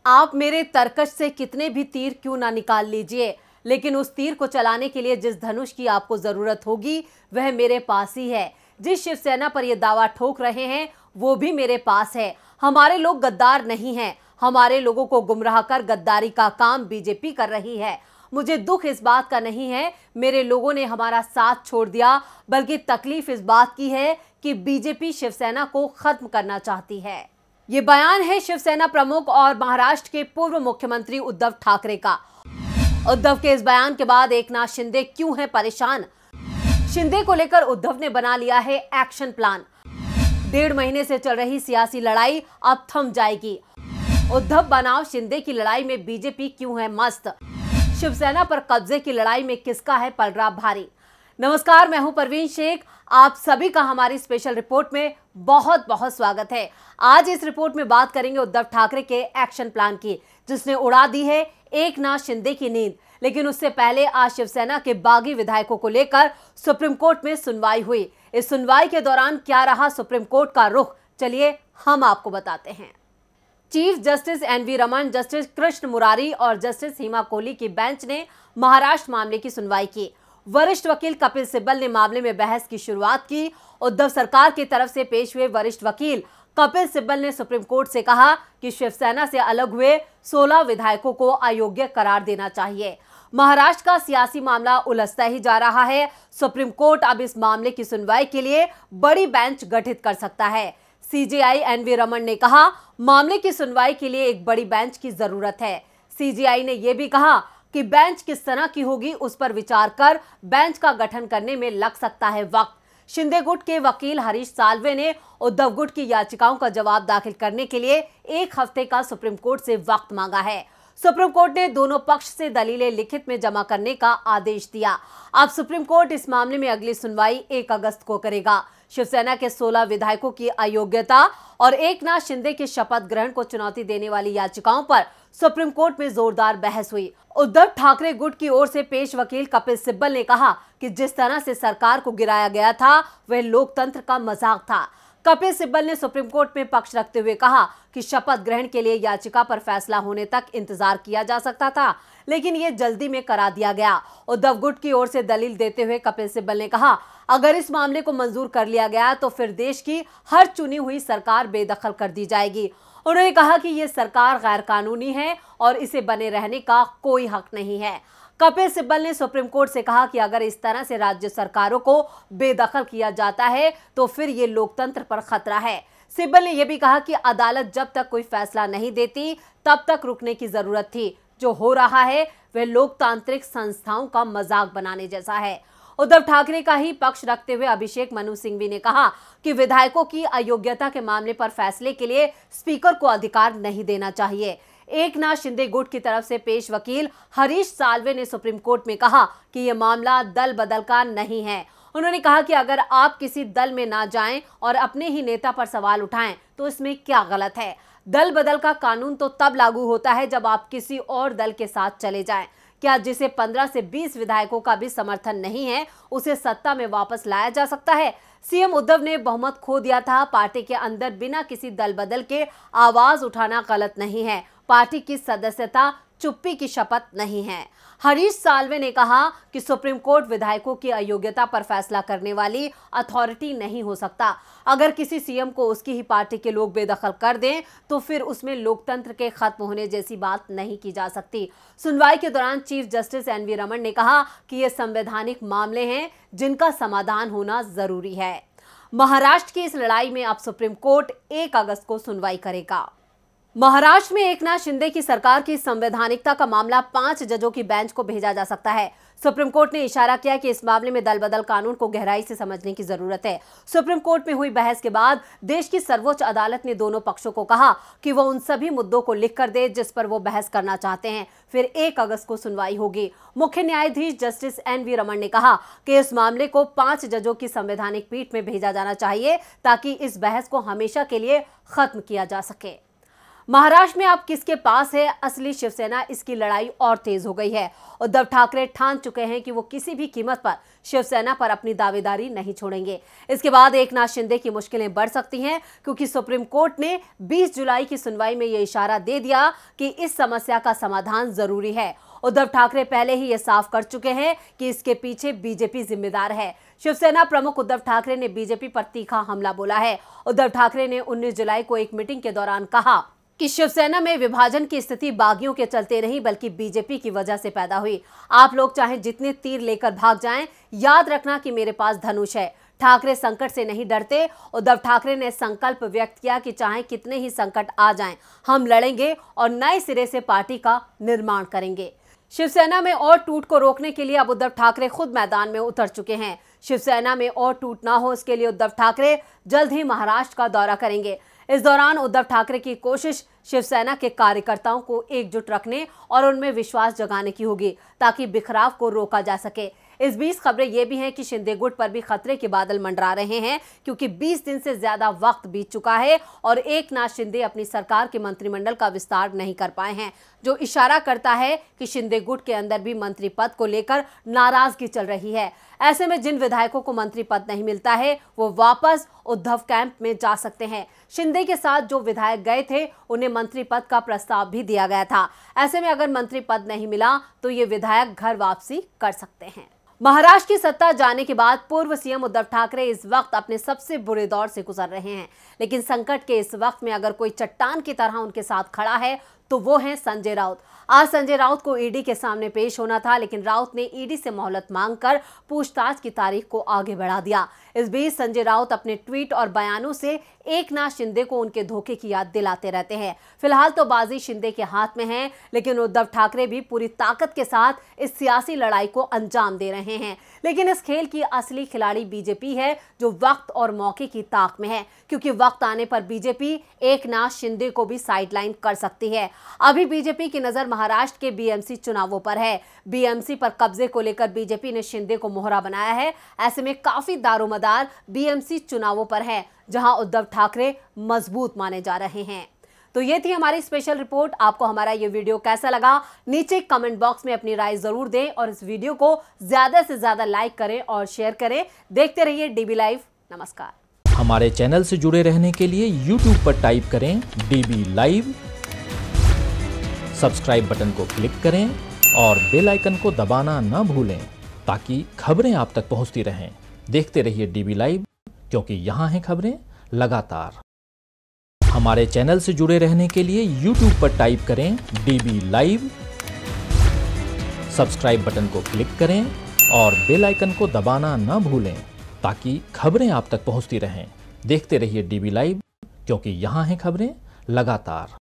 आप मेरे तरकश से कितने भी तीर क्यों ना निकाल लीजिए, लेकिन उस तीर को चलाने के लिए जिस धनुष की आपको जरूरत होगी वह मेरे पास ही है। जिस शिवसेना पर यह दावा ठोक रहे हैं वो भी मेरे पास है। हमारे लोग गद्दार नहीं हैं। हमारे लोगों को गुमराह कर गद्दारी का काम बीजेपी कर रही है। मुझे दुख इस बात का नहीं है मेरे लोगों ने हमारा साथ छोड़ दिया, बल्कि तकलीफ इस बात की है कि बीजेपी शिवसेना को खत्म करना चाहती है। ये बयान है शिवसेना प्रमुख और महाराष्ट्र के पूर्व मुख्यमंत्री उद्धव ठाकरे का। उद्धव के इस बयान के बाद एकनाथ शिंदे क्यों हैं परेशान? शिंदे को लेकर उद्धव ने बना लिया है एक्शन प्लान। 1.5 महीने से चल रही सियासी लड़ाई अब थम जाएगी। उद्धव बनाम शिंदे की लड़ाई में बीजेपी क्यों है मस्त? शिवसेना पर कब्जे की लड़ाई में किसका है पलड़ा भारी? नमस्कार, मैं हूं परवीन शेख। आप सभी का हमारी स्पेशल रिपोर्ट में बहुत बहुत स्वागत है। आज इस रिपोर्ट में बात करेंगे उद्धव ठाकरे के एक्शन प्लान की, जिसने उड़ा दी है एकनाथ शिंदे की नींद। लेकिन उससे पहले आज शिवसेना के बागी विधायकों को लेकर सुप्रीम कोर्ट में सुनवाई हुई। इस सुनवाई के दौरान क्या रहा सुप्रीम कोर्ट का रुख, चलिए हम आपको बताते हैं। Chief justice NV Ramana, justice Krishna Murari और जस्टिस हिमा कोहली की बेंच ने महाराष्ट्र मामले की सुनवाई की। वरिष्ठ वकील कपिल सिब्बल ने मामले में बहस की शुरुआत की। उद्धव सरकार की तरफ से पेश हुए वरिष्ठ वकील कपिल सिब्बल ने सुप्रीम कोर्ट से कहा कि शिवसेना से अलग हुए 16 विधायकों को अयोग्य करार देना चाहिए। महाराष्ट्र का सियासी मामला उलझता ही जा रहा है। सुप्रीम कोर्ट अब इस मामले की सुनवाई के लिए बड़ी बेंच गठित कर सकता है। सीजेआई एनवी रमन ने कहा, मामले की सुनवाई के लिए एक बड़ी बेंच की जरूरत है। सीजेआई ने यह भी कहा कि बेंच किस तरह की होगी उस पर विचार कर बेंच का गठन करने में लग सकता है वक्त। शिंदे गुट के वकील हरीश साल्वे ने उद्धव गुट की याचिकाओं का जवाब दाखिल करने के लिए 1 हफ्ते का सुप्रीम कोर्ट से वक्त मांगा है। सुप्रीम कोर्ट ने दोनों पक्ष से दलीलें लिखित में जमा करने का आदेश दिया। अब सुप्रीम कोर्ट इस मामले में अगली सुनवाई 1 अगस्त को करेगा। शिवसेना के 16 विधायकों की अयोग्यता और एकनाथ शिंदे के शपथ ग्रहण को चुनौती देने वाली याचिकाओं पर सुप्रीम कोर्ट में जोरदार बहस हुई। उद्धव ठाकरे गुट की ओर से पेश वकील कपिल सिब्बल ने कहा कि जिस तरह से सरकार को गिराया गया था वह लोकतंत्र का मजाक था। कपिल सिब्बल ने सुप्रीम कोर्ट में पक्ष रखते हुए कहा कि शपथ ग्रहण के लिए याचिका पर फैसला होने तक इंतजार किया जा सकता था, लेकिन ये जल्दी में करा दिया गया। उद्धव गुट की ओर से दलील देते हुए कपिल सिब्बल ने कहा, अगर इस मामले को मंजूर कर लिया गया तो फिर देश की हर चुनी हुई सरकार बेदखल कर दी जाएगी। उन्होंने कहा कि ये सरकार गैर कानूनी है और इसे बने रहने का कोई हक नहीं है। कपिल सिब्बल ने सुप्रीम कोर्ट से कहा कि अगर इस तरह से राज्य सरकारों को बेदखल किया जाता है तो फिर ये लोकतंत्र पर खतरा है। सिब्बल ने यह भी कहा कि अदालत जब तक कोई फैसला नहीं देती तब तक रुकने की जरूरत थी। जो हो रहा है वह लोकतांत्रिक संस्थाओं का मजाक बनाने जैसा है। उद्धव ठाकरे का ही पक्ष रखते हुए अभिषेक मनु सिंघवी ने कहा कि विधायकों की अयोग्यता के मामले पर फैसले के लिए स्पीकर को अधिकार नहीं देना चाहिए। एकनाथ शिंदे गुट की तरफ से पेश वकील हरीश साल्वे ने सुप्रीम कोर्ट में कहा कि यह मामला दल बदल का नहीं है। उन्होंने कहा कि अगर आप किसी दल में ना जाएं और अपने ही नेता पर सवाल उठाएं तो इसमें क्या गलत है। दल बदल का कानून तो तब लागू होता है जब आप किसी और दल के साथ चले जाएं। क्या जिसे 15 से 20 विधायकों का भी समर्थन नहीं है उसे सत्ता में वापस लाया जा सकता है? सीएम उद्धव ने बहुमत खो दिया था। पार्टी के अंदर बिना किसी दल बदल के आवाज उठाना गलत नहीं है। पार्टी की सदस्यता चुप्पी की शपथ नहीं है। हरीश साल्वे ने कहा कि सुप्रीम कोर्ट विधायकों की अयोग्यता पर फैसला करने वाली अथॉरिटी नहीं हो सकता। अगर किसी सीएम को उसकी ही पार्टी के लोग बेदखल कर दें तो फिर उसमें लोकतंत्र के खत्म होने जैसी बात नहीं की जा सकती। सुनवाई के दौरान चीफ जस्टिस एनवी रमन ने कहा कि ये संवैधानिक मामले हैं जिनका समाधान होना जरूरी है। महाराष्ट्र की इस लड़ाई में अब सुप्रीम कोर्ट 1 अगस्त को सुनवाई करेगा। महाराष्ट्र में एकनाथ शिंदे की सरकार की संवैधानिकता का मामला 5 जजों की बेंच को भेजा जा सकता है। सुप्रीम कोर्ट ने इशारा किया कि इस मामले में दल बदल कानून को गहराई से समझने की जरूरत है। सुप्रीम कोर्ट में हुई बहस के बाद देश की सर्वोच्च अदालत ने दोनों पक्षों को कहा कि वो उन सभी मुद्दों को लिख कर दे जिस पर वो बहस करना चाहते हैं। फिर 1 अगस्त को सुनवाई होगी। मुख्य न्यायाधीश जस्टिस एनवी रमन ने कहा कि इस मामले को 5 जजों की संवैधानिक पीठ में भेजा जाना चाहिए ताकि इस बहस को हमेशा के लिए खत्म किया जा सके। महाराष्ट्र में अब किसके पास है असली शिवसेना, इसकी लड़ाई और तेज हो गई है। उद्धव ठाकरे ठान चुके हैं कि वो किसी भी कीमत पर शिवसेना पर अपनी दावेदारी नहीं छोड़ेंगे। इसके बाद एकनाथ शिंदे की मुश्किलें बढ़ सकती हैं, क्योंकि सुप्रीम कोर्ट ने 20 जुलाई की सुनवाई में यह इशारा दे दिया कि इस समस्या का समाधान जरूरी है। उद्धव ठाकरे पहले ही यह साफ कर चुके हैं कि इसके पीछे बीजेपी जिम्मेदार है। शिवसेना प्रमुख उद्धव ठाकरे ने बीजेपी पर तीखा हमला बोला है। उद्धव ठाकरे ने 19 जुलाई को एक मीटिंग के दौरान कहा कि शिवसेना में विभाजन की स्थिति बागियों के चलते नहीं, बल्कि बीजेपी की वजह से पैदा हुई। आप लोग चाहे जितने तीर लेकर भाग जाएं, याद रखना कि मेरे पास धनुष है। ठाकरे संकट से नहीं डरते। उद्धव ठाकरे ने संकल्प व्यक्त किया कि चाहे कितने ही संकट आ जाएं, हम लड़ेंगे और नए सिरे से पार्टी का निर्माण करेंगे। शिवसेना में और टूट को रोकने के लिए अब उद्धव ठाकरे खुद मैदान में उतर चुके हैं। शिवसेना में और टूट ना हो, इसके लिए उद्धव ठाकरे जल्द ही महाराष्ट्र का दौरा करेंगे। इस दौरान उद्धव ठाकरे की कोशिश शिवसेना के कार्यकर्ताओं को एकजुट रखने और उनमें विश्वास जगाने की होगी, ताकि बिखराव को रोका जा सके। इस बीच खबरें ये भी हैं कि शिंदे गुट पर भी खतरे के बादल मंडरा रहे हैं, क्योंकि 20 दिन से ज्यादा वक्त बीत चुका है और एकनाथ शिंदे अपनी सरकार के मंत्रिमंडल का विस्तार नहीं कर पाए हैं, जो इशारा करता है कि शिंदे गुट के अंदर भी मंत्री पद को लेकर नाराजगी चल रही है। ऐसे में जिन विधायकों को मंत्री पद नहीं मिलता है, वो वापस उद्धव कैंप में जा सकते हैं। शिंदे के साथ जो विधायक गए थे, उन्हें मंत्री पद का प्रस्ताव भी दिया गया था। ऐसे में अगर मंत्री पद नहीं मिला तो ये विधायक घर वापसी कर सकते हैं। महाराष्ट्र की सत्ता जाने के बाद पूर्व सीएम उद्धव ठाकरे इस वक्त अपने सबसे बुरे दौर से गुजर रहे हैं, लेकिन संकट के इस वक्त में अगर कोई चट्टान की तरह उनके साथ खड़ा है तो वो है संजय राउत। आज संजय राउत को ईडी के सामने पेश होना था, लेकिन राउत ने ईडी से मोहलत मांगकर पूछताछ की तारीख को आगे बढ़ा दिया। इस बीच संजय राउत अपने ट्वीट और बयानों से एकनाथ शिंदे को उनके धोखे की याद दिलाते रहते हैं। फिलहाल तो बाजी शिंदे के हाथ में है, लेकिन उद्धव ठाकरे भी पूरी ताकत के साथ इस सियासी लड़ाई को अंजाम दे रहे हैं। लेकिन इस खेल की असली खिलाड़ी बीजेपी है, जो वक्त और मौके की ताक में है, क्योंकि वक्त आने पर बीजेपी एकनाथ शिंदे को भी साइडलाइन कर सकती है। अभी बीजेपी की नजर महाराष्ट्र के बीएमसी चुनावों पर है। बीएमसी पर कब्जे को लेकर बीजेपी ने शिंदे को मोहरा बनाया है। ऐसे में काफी दारोमदार बीएमसी चुनावों पर है, जहां उद्धव ठाकरे मजबूत माने जा रहे हैं। तो ये थी हमारी स्पेशल रिपोर्ट। आपको हमारा ये वीडियो कैसा लगा, नीचे कमेंट बॉक्स में अपनी राय जरूर दें और इस वीडियो को ज्यादा से ज्यादा लाइक करें और शेयर करें। देखते रहिए डीबी लाइव। नमस्कार। हमारे चैनल से जुड़े रहने के लिए YouTube पर टाइप करें डीबी लाइव, सब्सक्राइब बटन को क्लिक करें और बेल आइकन को दबाना न भूलें, ताकि खबरें आप तक पहुंचती रहें। देखते रहिए डीबी लाइव, क्योंकि यहाँ हैं खबरें लगातार। हमारे चैनल से जुड़े रहने के लिए YouTube पर टाइप करें डीबी लाइव, सब्सक्राइब बटन को क्लिक करें और बेल आइकन को दबाना न भूलें, ताकि खबरें आप तक पहुंचती रहें। देखते रहिए डीबी लाइव, क्योंकि यहाँ हैं खबरें लगातार।